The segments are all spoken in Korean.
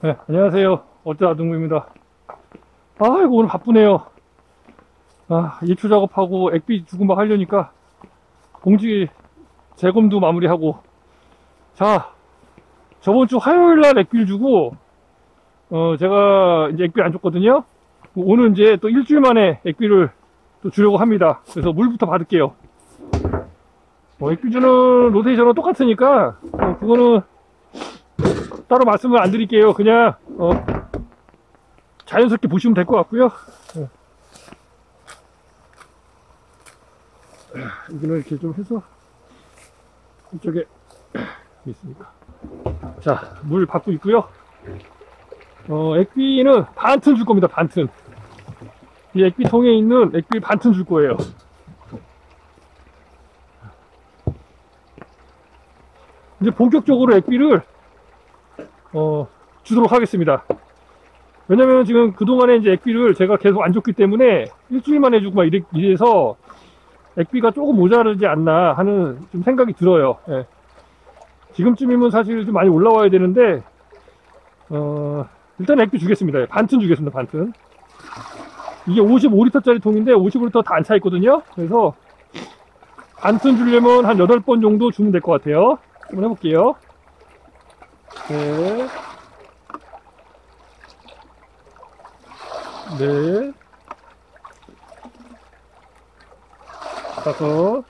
네, 안녕하세요. 어쩌아등구입니다. 아이고, 오늘 바쁘네요. 예초 작업하고 액비 주고 하려니까 봉지 재검도 마무리하고. 자, 저번 주 화요일 날 액비를 주고, 제가 이제 액비를 안 줬거든요. 오늘 이제 또 일주일 만에 액비를 또 주려고 합니다. 그래서 물부터 받을게요. 액비 주는 로테이션은 똑같으니까, 그거는 따로 말씀을 안 드릴게요. 그냥, 자연스럽게 보시면 될 것 같고요. 여기는 이렇게 좀 해서 이쪽에 있습니다. 자, 물 받고 있고요. 액비는 반튼 줄 겁니다. 반튼. 이 액비통에 있는 액비 반튼 줄 거예요. 이제 본격적으로 액비를 주도록 하겠습니다. 왜냐면 지금 그동안에 이제 액비를 제가 계속 안 줬기 때문에 일주일 만에 주고 막 이래서 액비가 조금 모자르지 않나 하는 좀 생각이 들어요. 예. 지금쯤이면 사실 좀 많이 올라와야 되는데, 일단 액비 주겠습니다. 반튼 주겠습니다. 반튼. 이게 55리터짜리 통인데 55리터 다 안 차 있거든요. 그래서 반튼 주려면 한 8번 정도 주면 될 것 같아요. 한번 해볼게요. 네. 네. 5,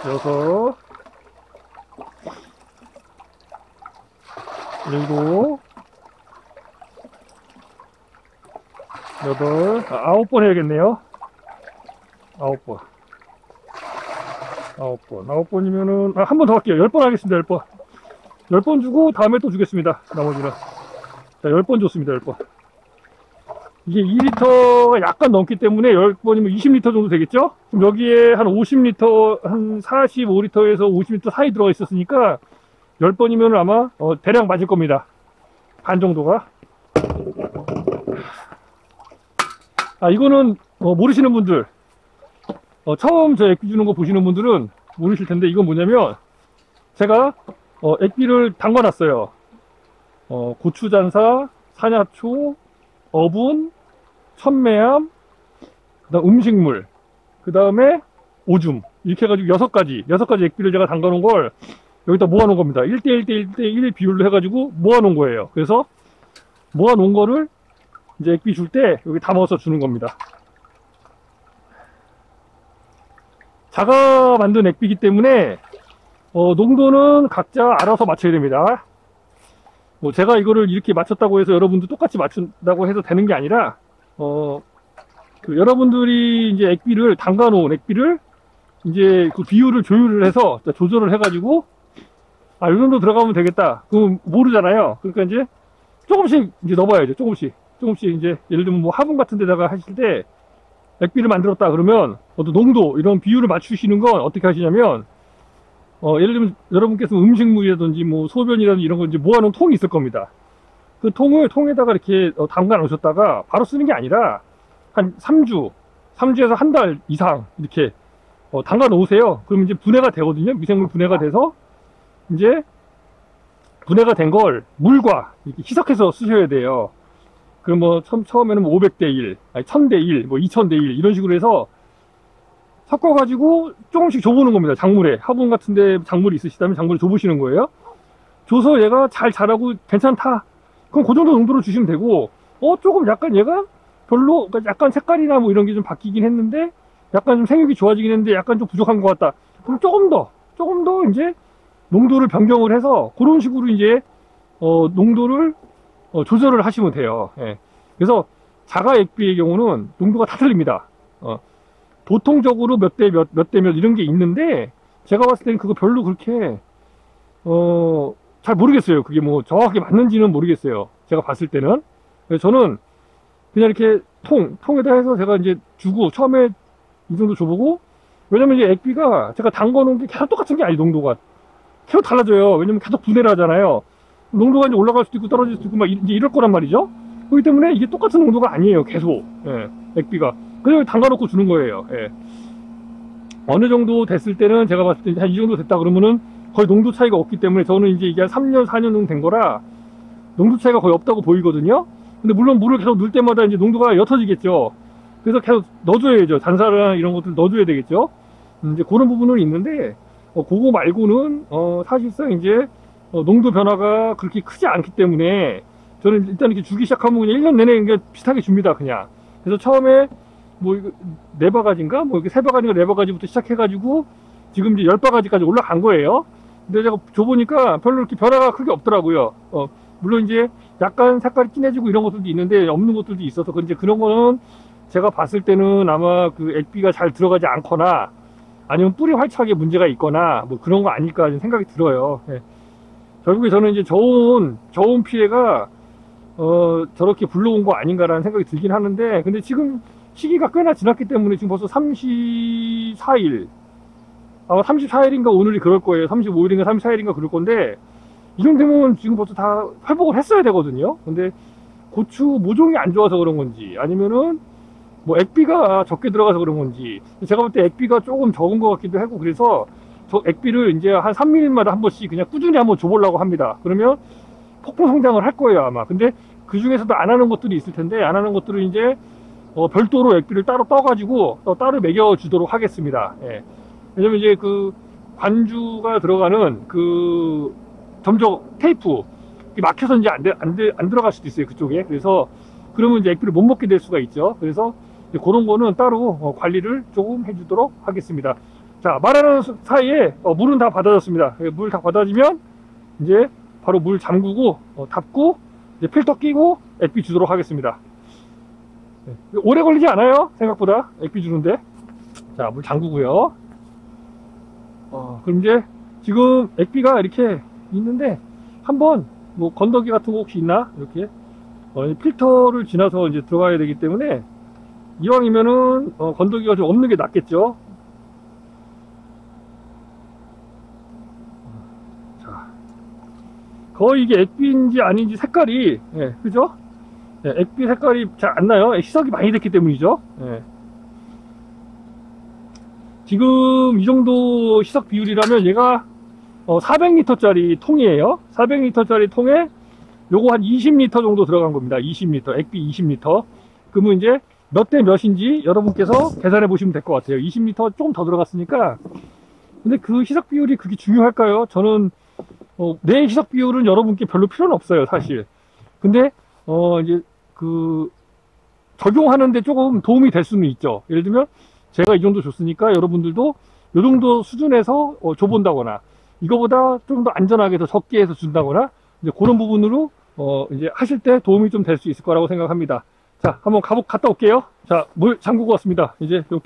6, 7, 8, 9번 해야겠네요. 9번. 9번이면은, 한 번 더 할게요. 10번 하겠습니다. 10번. 10번 주고, 다음에 또 주겠습니다. 나머지는. 자, 10번 줬습니다. 10번. 이게 2리터가 약간 넘기 때문에 10번이면 20리터 정도 되겠죠? 그럼 여기에 한 50리터, 한 45리터에서 50리터 사이 들어가 있었으니까 10번이면 아마 대략 맞을 겁니다. 반 정도가. 이거는 모르시는 분들, 처음 저 액비 주는 거 보시는 분들은 모르실 텐데, 이건 뭐냐면 제가 액비를 담가놨어요. 고추잔사, 산야초, 어분, 천매암, 그다음 음식물, 그 다음에 오줌, 이렇게 해가지고 6가지 액비를 제가 담가놓은 걸 여기다 모아놓은 겁니다. 1대1 비율로 해가지고 모아놓은 거예요. 그래서 모아놓은 거를 이제 액비 줄 때 여기 담아서 주는 겁니다. 자가 만든 액비이기 때문에 농도는 각자 알아서 맞춰야 됩니다. 제가 이거를 이렇게 맞췄다고 해서 여러분도 똑같이 맞춘다고 해서 되는 게 아니라, 여러분들이 이제 액비를, 담가 놓은 액비를, 이제 그 비율을 조율을 해서, 조절을 해가지고, 이 정도 들어가면 되겠다. 그럼 모르잖아요. 그러니까 이제, 조금씩 이제 넣어봐야죠. 조금씩 이제, 예를 들면 뭐 화분 같은 데다가 하실 때, 액비를 만들었다 그러면, 어떤 농도, 이런 비율을 맞추시는 건 어떻게 하시냐면, 예를 들면 여러분께서 음식물이라든지 뭐 소변이라든지 이런 거 이제 모아놓은 통이 있을 겁니다. 그 통을 통에다가 이렇게 담가 놓으셨다가 바로 쓰는 게 아니라 한 3주에서 한 달 이상 이렇게 담가 놓으세요. 그럼 이제 분해가 되거든요. 미생물 분해가 돼서 이제 분해가 된 걸 물과 이렇게 희석해서 쓰셔야 돼요. 그럼 뭐 처음에는 뭐 500대1, 아니 1000대1, 뭐 2000대1 이런 식으로 해서 섞어가지고 조금씩 줘보는 겁니다. 작물에. 화분 같은데 작물이 있으시다면 작물을 줘보시는 거예요. 줘서 얘가 잘 자라고 괜찮다. 그럼 그 정도 농도로 주시면 되고, 조금 약간 얘가 별로, 그러니까 약간 색깔이나 뭐 이런 게 좀 바뀌긴 했는데, 약간 좀 생육이 좋아지긴 했는데 약간 좀 부족한 것 같다. 그럼 조금 더 이제 농도를 변경을 해서 그런 식으로 이제, 농도를 조절을 하시면 돼요. 예. 그래서 자가 액비의 경우는 농도가 다 틀립니다. 보통적으로 몇 대 몇 이런 게 있는데, 제가 봤을 때는 그거 별로 그렇게 잘 모르겠어요. 그게 뭐 정확하게 맞는지는 모르겠어요. 제가 봤을 때는. 그래서 저는 그냥 이렇게 통에다 해서 제가 이제 주고, 처음에 이 정도 줘보고, 왜냐면 이제 액비가 제가 담궈 놓은 게 계속 똑같은 게 아니에요. 농도가 계속 달라져요. 왜냐면 계속 분해를 하잖아요. 농도가 이제 올라갈 수도 있고 떨어질 수도 있고 막 이제 이럴 거란 말이죠. 그렇기 때문에 이게 똑같은 농도가 아니에요. 계속. 예, 액비가. 그래서 담가놓고 주는 거예요. 예. 어느 정도 됐을 때는 제가 봤을 때 한 이 정도 됐다 그러면은 거의 농도 차이가 없기 때문에 저는 이제 이게 한 3년 4년 정도 된 거라 농도 차이가 거의 없다고 보이거든요. 근데 물론 물을 계속 넣을 때마다 이제 농도가 옅어지겠죠. 그래서 계속 넣어줘야죠. 잔사랑 이런 것들 넣어줘야 되겠죠. 이제 그런 부분은 있는데 그거 말고는 사실상 이제 농도 변화가 그렇게 크지 않기 때문에 저는 일단 이렇게 주기 시작하면 그냥 1년 내내 그냥 비슷하게 줍니다. 그냥. 그래서 처음에 뭐 이거 4바가지인가 뭐 이렇게 3바가지인가 4바가지부터 시작해가지고 지금 이제 10바가지까지 올라간 거예요. 근데 제가 줘보니까 별로 이렇게 변화가 크게 없더라고요. 물론 이제 약간 색깔이 진해지고 이런 것들도 있는데 없는 것들도 있어서 이제 그런 거는 제가 봤을 때는 아마 그 액비가 잘 들어가지 않거나 아니면 뿌리 활착에 문제가 있거나 뭐 그런 거 아닐까 생각이 들어요. 예. 결국에 저는 이제 저온 피해가 저렇게 불러온 거 아닌가라는 생각이 들긴 하는데, 근데 지금 시기가 꽤나 지났기 때문에 지금 벌써 34일 아마 34일인가 오늘이 그럴 거예요. 35일인가 34일인가 그럴 건데 이 정도면 지금 벌써 다 회복을 했어야 되거든요. 근데 고추 모종이 안 좋아서 그런 건지 아니면은 뭐 액비가 적게 들어가서 그런 건지, 제가 볼 때 액비가 조금 적은 것 같기도 하고, 그래서 저 액비를 이제 한 3일마다 한 번씩 그냥 꾸준히 한번 줘보려고 합니다. 그러면 폭풍 성장을 할 거예요 아마. 근데 그 중에서도 안 하는 것들이 있을 텐데 안 하는 것들은 이제 별도로 액비를 따로 떠가지고 따로 먹여 주도록 하겠습니다. 예. 왜냐면 이제 그 관주가 들어가는 그 점적 테이프 막혀서 이제 안 들어갈 수도 있어요 그쪽에. 그래서 그러면 이제 액비를 못 먹게 될 수가 있죠. 그래서 이제 그런 거는 따로 관리를 조금 해주도록 하겠습니다. 자, 말하는 사이에 물은 다 받아졌습니다. 물 다 받아지면 이제 바로 물 잠그고 닫고 이제 필터 끼고 액비 주도록 하겠습니다. 네. 오래 걸리지 않아요 생각보다 액비 주는데. 자, 물 잠그고요. 그럼 이제 지금 액비가 이렇게 있는데 한번 뭐 건더기 같은 거 혹시 있나 이렇게 필터를 지나서 이제 들어가야 되기 때문에 이왕이면은 건더기가 좀 없는 게 낫겠죠. 자, 거의 이게 액비인지 아닌지 색깔이, 예, 그죠? 예, 액비 색깔이 잘 안 나요. 희석이 많이 됐기 때문이죠. 예. 지금 이 정도 희석 비율이라면 얘가 400리터짜리 통이에요. 400리터짜리 통에 요거 한 20리터 정도 들어간 겁니다. 20리터, 액비 20리터. 그러면 이제 몇 대 몇인지 여러분께서 계산해 보시면 될 것 같아요. 20리터 조금 더 들어갔으니까. 근데 그 희석 비율이 그렇게 중요할까요? 저는 내 희석 비율은 여러분께 별로 필요는 없어요, 사실. 근데 이제 그 적용하는데 조금 도움이 될 수는 있죠. 예를 들면 제가 이 정도 줬으니까 여러분들도 이 정도 수준에서 줘본다거나 이거보다 좀 더 안전하게 더 적게 해서 준다거나 이제 그런 부분으로 이제 하실 때 도움이 좀 될 수 있을 거라고 생각합니다. 자, 한번 갔다 올게요. 자, 물 잠그고 왔습니다. 이제 요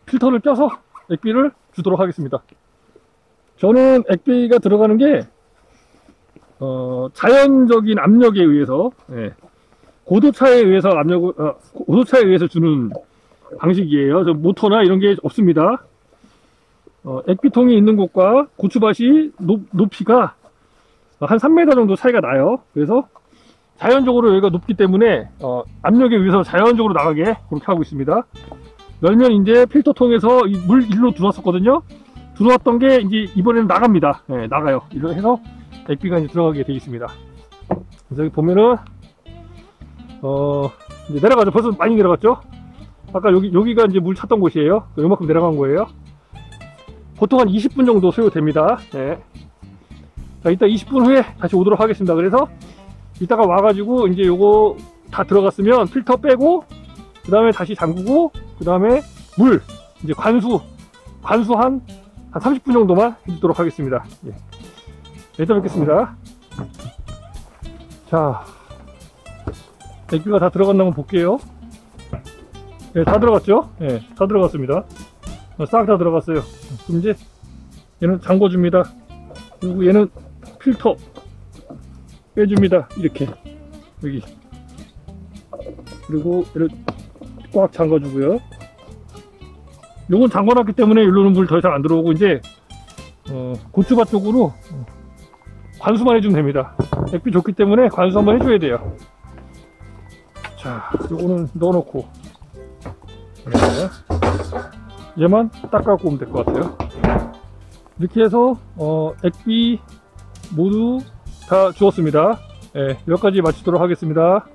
필터를 껴서 액비를 주도록 하겠습니다. 저는 액비가 들어가는 게 자연적인 압력에 의해서, 예, 고도차에 의해서 고도차에 의해서 주는 방식이에요. 저 모터나 이런 게 없습니다. 액비통이 있는 곳과 고추밭이 높이가 한 3m 정도 차이가 나요. 그래서 자연적으로 여기가 높기 때문에 압력에 의해서 자연적으로 나가게 그렇게 하고 있습니다. 열면 이제 필터통에서 물 일로 들어왔었거든요. 들어왔던 게 이제 이번에는 나갑니다. 네, 나가요. 이렇게 해서 액비가 이제 들어가게 되어 있습니다. 그래서 여기 보면은 이제 내려가죠. 벌써 많이 내려갔죠. 아까 여기가 이제 물 찼던 곳이에요. 요만큼 내려간 거예요. 보통 한 20분 정도 소요됩니다. 네. 자, 이따 20분 후에 다시 오도록 하겠습니다. 그래서 이따가 와가지고 이제 요거 다 들어갔으면 필터 빼고 그 다음에 다시 잠그고 그 다음에 물 이제 관수 한 30분 정도만 해주도록 하겠습니다. 예. 이따 뵙겠습니다. 자, 액비가 다 들어갔나 한번 볼게요. 예, 다 들어갔죠? 예, 다 들어갔습니다. 싹 다 들어갔어요. 그럼 이제 얘는 잠궈줍니다. 그리고 얘는 필터 빼줍니다. 이렇게 여기. 그리고 얘를 꽉 잠궈주고요. 요건 잠궈놨기 때문에 일로는 물 더 이상 안 들어오고 이제 고추밭 쪽으로 관수만 해주면 됩니다. 액비 좋기 때문에 관수 한번 해줘야 돼요. 자, 요거는 넣어놓고 얘만 닦아갖고 오면 될 것 같아요. 이렇게 해서 액비 모두 다 주었습니다. 예, 여기까지 마치도록 하겠습니다.